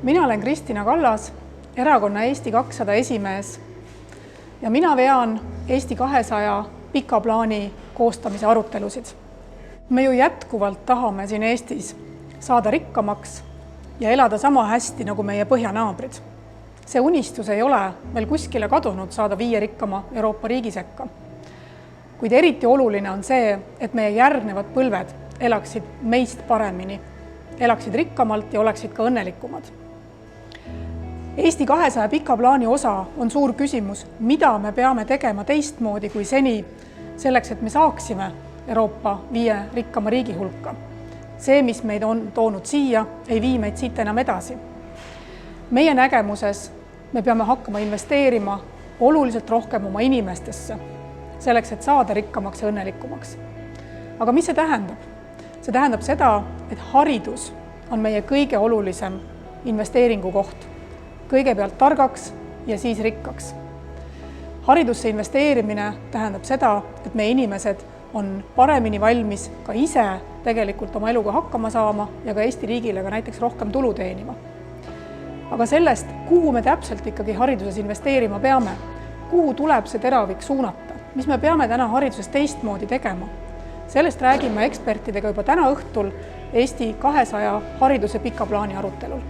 Mina olen Kristina Kallas, erakonna Eesti 200 esimees ja mina vean Eesti 200 pika plaani koostamise arutelusid. Me ju jätkuvalt tahame siin Eestis saada rikkamaks ja elada sama hästi nagu meie põhjanaabrid. See unistus ei ole veel kuskile kadunud saada 5 rikkama Euroopa riigi sekka. Kuid eriti oluline on see, et meie järgnevad põlved elaksid meist paremini, elaksid rikkamalt ja oleksid ka õnnelikumad. Eesti 200 pika plaani osa on suur küsimus, mida me peame tegema teistmoodi kui seni, selleks, et me saaksime Euroopa 5 rikkama riigi hulka. See, mis meid on toonud siia, ei vii meid siit enam edasi. Meie nägemuses me peame hakkama investeerima oluliselt rohkem oma inimestesse, selleks, et saada rikkamaks ja õnnelikumaks. Aga mis see tähendab? See tähendab seda, et haridus on meie kõige olulisem investeeringu koht. Kõigepealt targaks ja siis rikkaks. Haridusse investeerimine tähendab seda, et meie inimesed on paremini valmis ka ise tegelikult oma eluga hakkama saama ja ka Eesti riigile ka näiteks rohkem tulu teenima. Aga sellest, kuhu me täpselt ikkagi hariduses investeerima peame, kuhu tuleb see teravik suunata, mis me peame täna hariduses teistmoodi tegema, sellest räägime ekspertidega juba täna õhtul Eesti 200 hariduse pika plaani arutelul.